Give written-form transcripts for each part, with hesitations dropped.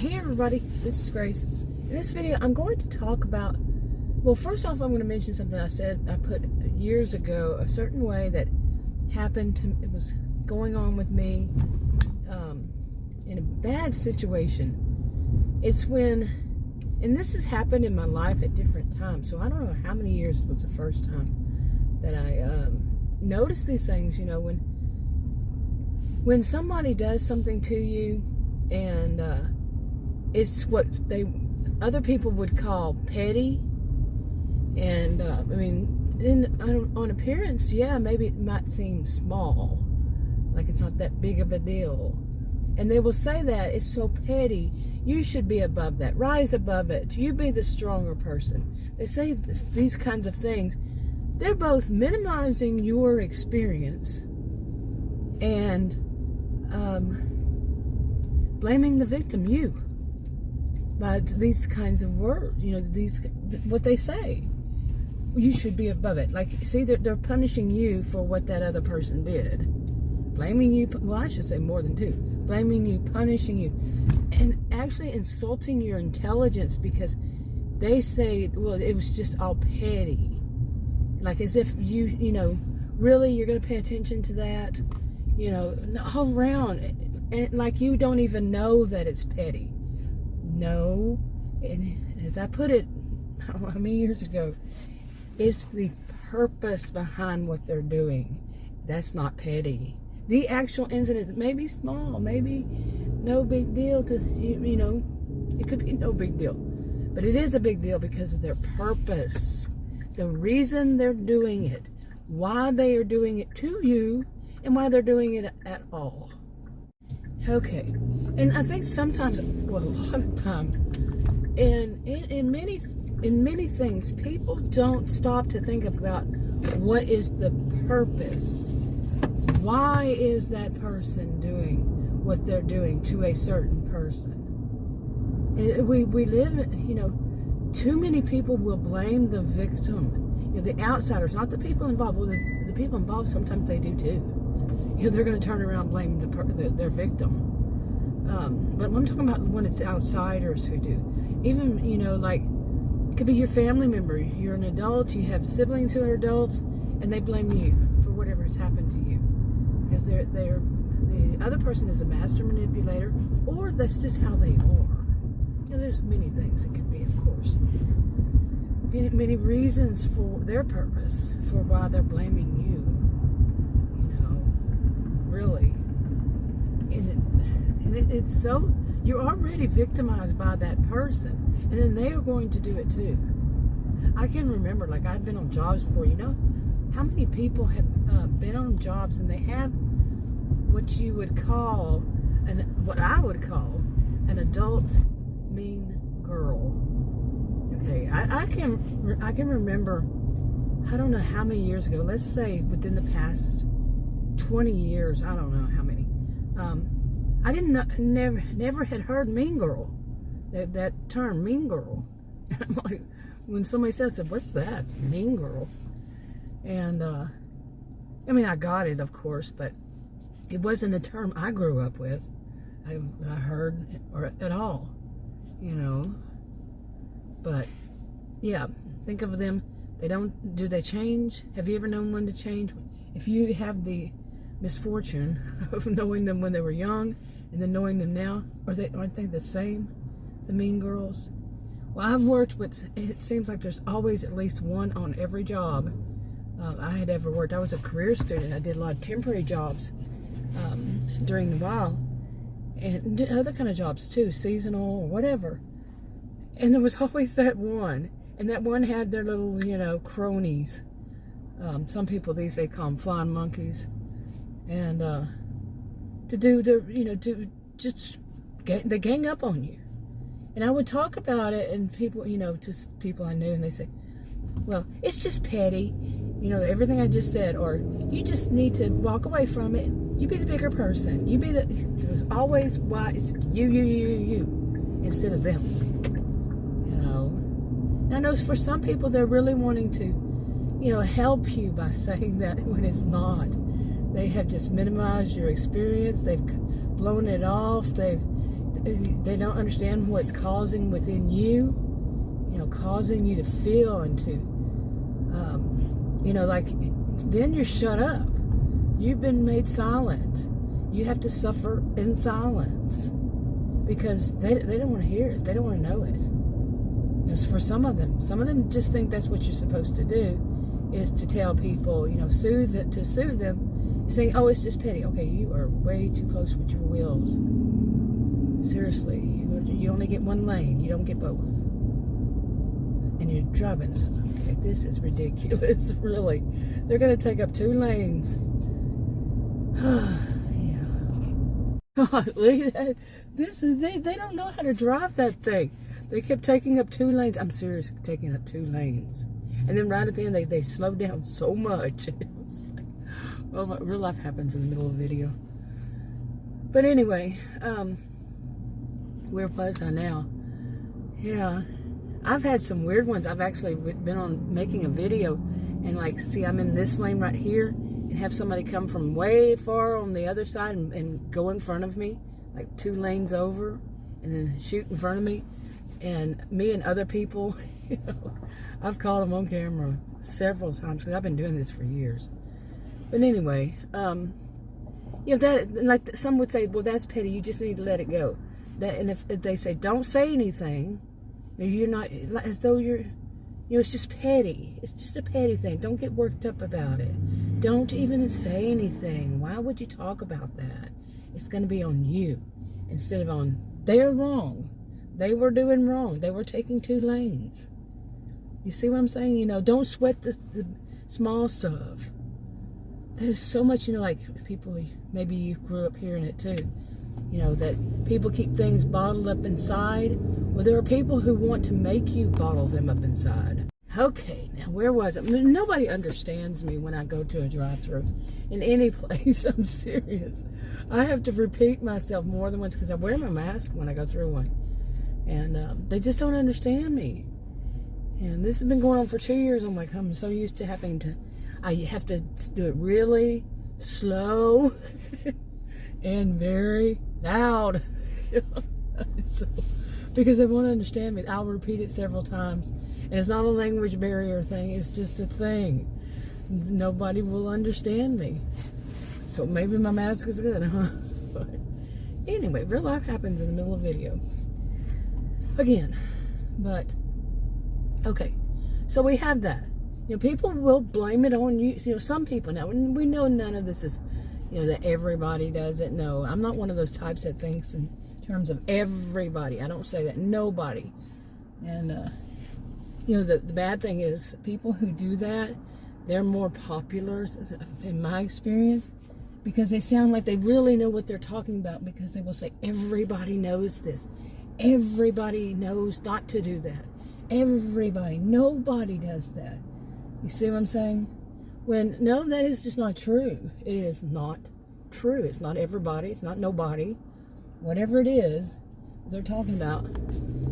Hey everybody, this is Grace. In this video, I'm going to talk about, well, first off, I'm going to mention something I put years ago, a certain way that happened to, it was going on with me in a bad situation. It's when, and this has happened in my life at different times, so I don't know how many years was the first time that I noticed these things, you know, when somebody does something to you and it's what other people would call petty, and I mean, on appearance, yeah, maybe it might seem small, like it's not that big of a deal, and they will say that it's so petty, you should be above that, rise above it, you be the stronger person. They say these kinds of things. They're both minimizing your experience and blaming the victim, you, by these kinds of words, you know, what they say. You should be above it. Like, see, they're punishing you for what that other person did. Blaming you, well, I should say more than two. Blaming you, punishing you, and actually insulting your intelligence because they say, well, it was just all petty. Like as if you know, really, you're going to pay attention to that? You know, all around. And like you don't even know that it's petty. No, and as I put it how many years ago, it's the purpose behind what they're doing. That's not petty. The actual incident may be small, maybe no big deal to, you know, it could be no big deal. But it is a big deal because of their purpose. The reason they're doing it, why they are doing it to you, and why they're doing it at all. Okay, and I think sometimes, well, a lot of times, in many things, people don't stop to think about what is the purpose. Why is that person doing what they're doing to a certain person? And we live, you know, too many people will blame the victim, you know, the outsiders, not the people involved. Well, the people involved, sometimes they do too. You know, they're going to turn around and blame their victim. But I'm talking about when it's outsiders who do. Even, you know, like, it could be your family member. You're an adult, you have siblings who are adults, and they blame you for whatever has happened to you. Because the other person is a master manipulator, or that's just how they are. You know, there's many things it could be, of course. Many reasons for their purpose, for why they're blaming you. Really, and it's so, you're already victimized by that person, and then they are going to do it too. I can remember, like, I've been on jobs before. You know how many people have been on jobs and they have what you would call, what I would call, an adult mean girl. Okay, I can remember, I don't know how many years ago, let's say within the past 20 years, I don't know how many. I never had heard mean girl, that term, mean girl. I'm like, when somebody says it, what's that, mean girl? And I mean, I got it, of course, but it wasn't a term I grew up with. I heard or at all, you know. But yeah, think of them. Do they change? Have you ever known one to change? If you have the misfortune of knowing them when they were young and then knowing them now, aren't they the same, the mean girls? Well, I've worked with, it seems like there's always at least one on every job I had ever worked. I was a career student. I did a lot of temporary jobs during the while, and other kind of jobs too, seasonal or whatever. And there was always that one, and that one had their little, you know, cronies. Some people these days call them flying monkeys. And they gang up on you. And I would talk about it, and people, you know, to people I knew, and they say, well, it's just petty, you know, everything I just said, or you just need to walk away from it. You be the bigger person. You be it was always why it's you instead of them. You know. And I know for some people they're really wanting to, you know, help you by saying that when it's not. They have just minimized your experience. They've blown it off. they don't understand what's causing within you, causing you to feel and to, like, then you're shut up. You've been made silent. You have to suffer in silence because they don't want to hear it. They don't want to know it. For some of them just think that's what you're supposed to do, is to tell people, soothe them, saying, oh, it's just petty. Okay, you are way too close with your wheels. Seriously, you only get one lane. You don't get both. And you're driving. Okay, this is ridiculous, really. They're going to take up 2 lanes. Yeah. God, look at that. They don't know how to drive that thing. They kept taking up 2 lanes. I'm serious, taking up 2 lanes. And then right at the end, they slowed down so much. It was like, oh, my, real life happens in the middle of a video. But anyway, where was I now? Yeah, I've had some weird ones. I've actually been on making a video and like, see, I'm in this lane right here and have somebody come from way far on the other side and go in front of me, like 2 lanes over, and then shoot in front of me. And me and other people, I've caught them on camera several times because I've been doing this for years. But anyway, that, like some would say, well, that's petty. You just need to let it go. And if they say, don't say anything, you're not, as though you're, it's just petty. It's just a petty thing. Don't get worked up about it. Don't even say anything. Why would you talk about that? It's going to be on you instead of on, they're wrong. They were doing wrong. They were taking 2 lanes. You see what I'm saying? Don't sweat the small stuff. There's so much, like people, maybe you grew up hearing it too, that people keep things bottled up inside. Well, there are people who want to make you bottle them up inside. Okay, now where was it? Nobody understands me when I go to a drive-thru in any place. I'm serious. I have to repeat myself more than once because I wear my mask when I go through one. And they just don't understand me. And this has been going on for 2 years. I'm like, I'm so used to I have to do it really slow and very loud. So, because they won't understand me. I'll repeat it several times. And it's not a language barrier thing. It's just a thing. Nobody will understand me. So maybe my mask is good, huh? But anyway, real life happens in the middle of video. Again, but okay, so we have that. People will blame it on you. Some people, now we know none of this is, that everybody does it. No, I'm not one of those types that thinks in terms of everybody. I don't say that. Nobody. And the bad thing is people who do that, they're more popular in my experience because they sound like they really know what they're talking about because they will say everybody knows this. Everybody knows not to do that. Everybody. Nobody does that. You see what I'm saying? When, no, that is just not true. It is not true. It's not everybody. It's not nobody. Whatever it is they're talking about,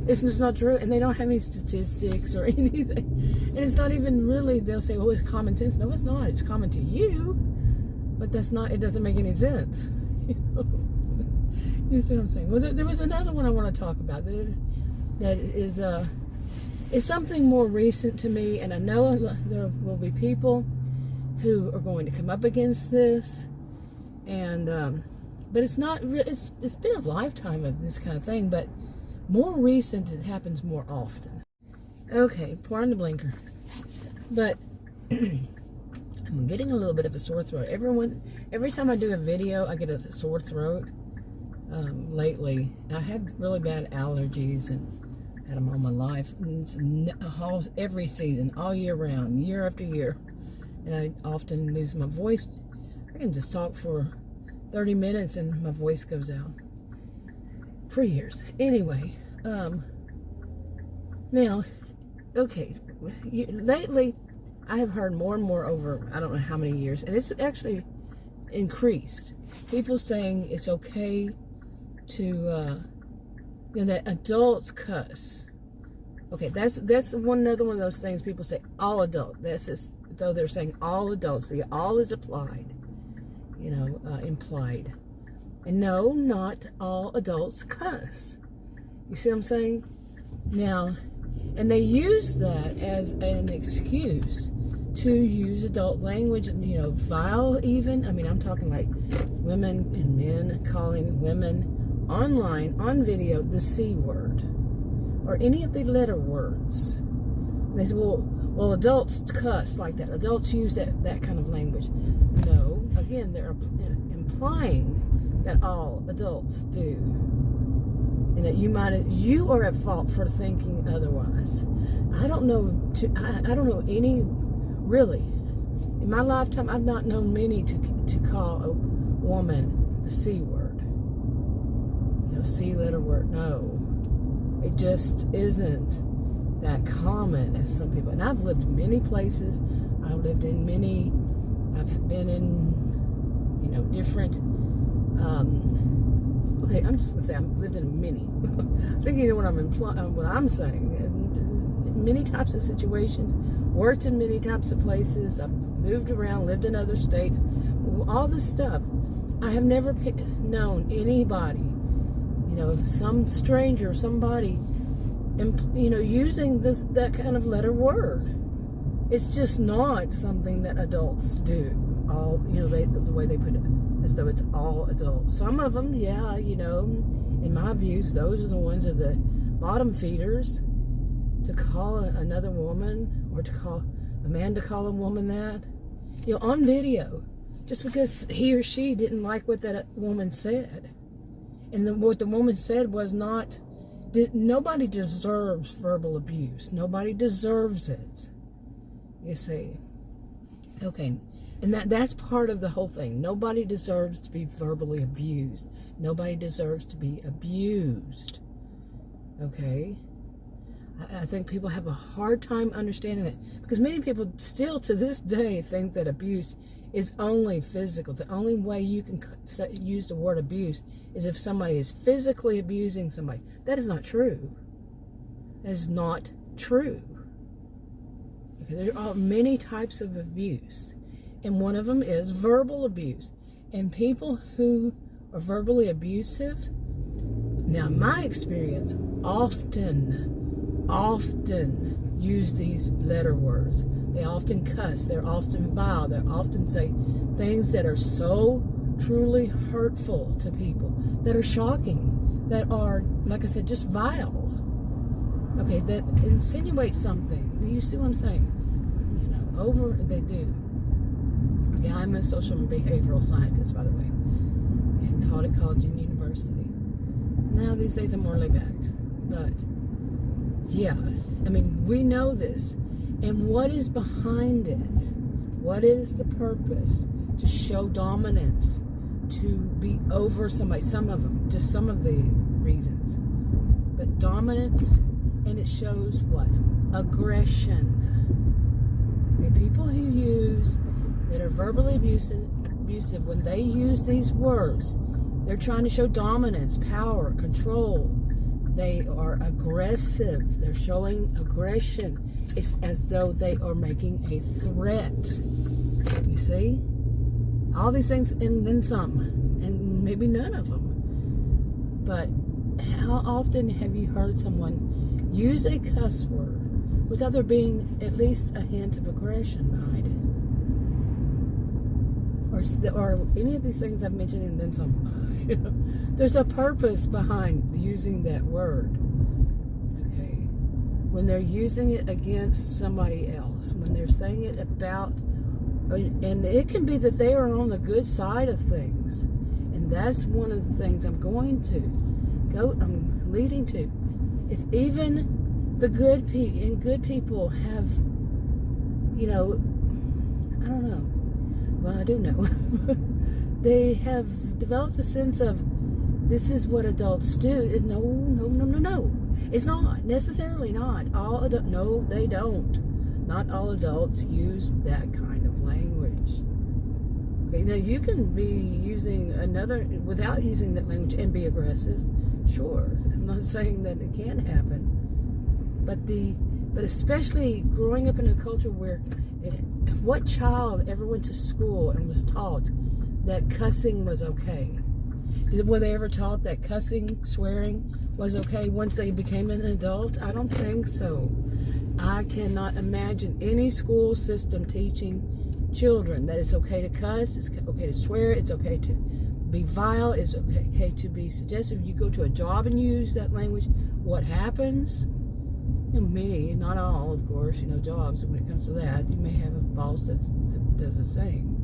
it's just not true. And they don't have any statistics or anything. And it's not even really, they'll say, oh, it's common sense. No, it's not. It's common to you. But that's not, it doesn't make any sense. You see what I'm saying? Well, there was another one I want to talk about that is something more recent to me, and I know there will be people who are going to come up against this, and but it's not. It's been a lifetime of this kind of thing, but more recent, it happens more often. Okay, pour on the blinker, but I'm getting a little bit of a sore throat. Every time I do a video, I get a sore throat. Lately, I had really bad allergies and had them all my life. And it's every season, all year round, year after year. And I often lose my voice. I can just talk for 30 minutes and my voice goes out. For years. Anyway, now, okay, lately I have heard more and more over, I don't know how many years, and it's actually increased. People saying it's okay to, that adults cuss. Okay, that's another one of those things people say, all adult. That's as though they're saying all adults. The all is applied, implied. And no, not all adults cuss. You see what I'm saying? Now, and they use that as an excuse to use adult language, vile even. I mean, I'm talking like women and men calling women online, on video, the C word. Or any of the letter words. And they say, well, adults cuss like that. Adults use that kind of language. No, again, they're implying that all adults do. And that you are at fault for thinking otherwise. I don't know any, really. In my lifetime, I've not known many to call a woman the C word. C letter word. No. It just isn't that common as some people. And I've lived many places. I've been in, different, okay, I'm just going to say I've lived in many. I think you know what I'm saying. Many types of situations, worked in many types of places. I've moved around, lived in other states. All this stuff. I have never known anybody, some stranger, somebody, using that kind of letter word. It's just not something that adults do. All, the way they put it, as though it's all adults. Some of them, yeah, in my views, those are the ones that are the bottom feeders, to call another woman, or to call a man to call a woman that, on video, just because he or she didn't like what that woman said. And what the woman said was nobody deserves verbal abuse. Nobody deserves it. You see. Okay. And that's part of the whole thing. Nobody deserves to be verbally abused. Nobody deserves to be abused. Okay? I think people have a hard time understanding that. Because many people still to this day think that abuse is only physical. The only way you can use the word abuse is if somebody is physically abusing somebody. That is not true. That is not true. Okay, there are many types of abuse. And one of them is verbal abuse. And people who are verbally abusive, now in my experience, often use these letter words. They often cuss. They're often vile. They often say things that are so truly hurtful to people, that are shocking, that are, like I said, just vile. Okay, that insinuate something. You see what I'm saying? They do. Okay, I'm a social and behavioral scientist, by the way, and taught at college and university. Now these days I'm more laid back, but yeah, we know this. And what is behind it? What is the purpose? To show dominance, to be over somebody. Some of them, just some of the reasons. But dominance, and it shows what? Aggression. Okay, people that are verbally abusive, when they use these words, they're trying to show dominance, power, control. They are aggressive. They're showing aggression. It's as though they are making a threat. You see? All these things, and then some. And maybe none of them. But how often have you heard someone use a cuss word without there being at least a hint of aggression behind it? Or any of these things I've mentioned, and then some. There's a purpose behind using that word. When they're using it against somebody else, when they're saying it about, and it can be that they are on the good side of things, and that's one of the things I'm leading to. It's even the good people, and good people have, I don't know. Well, I do know. They have developed a sense of, this is what adults do. No. It's not. Necessarily not. No, they don't. Not all adults use that kind of language. Okay, now you can be using without using that language and be aggressive. Sure. I'm not saying that it can happen. But especially growing up in a culture where, what child ever went to school and was taught that cussing was okay? Were they ever taught that cussing, swearing was okay once they became an adult? I don't think so. I cannot imagine any school system teaching children that it's okay to cuss, it's okay to swear, it's okay to be vile, it's okay to be suggestive. You go to a job and you use that language, what happens? Many, not all, of course, jobs, when it comes to that, you may have a boss that does the same,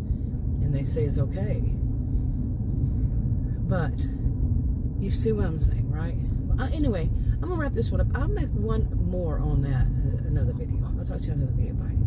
and they say it's okay. But you see what I'm saying, right? Well, anyway, I'm going to wrap this one up. I'll make one more on that, another video. I'll talk to you in another video. Bye.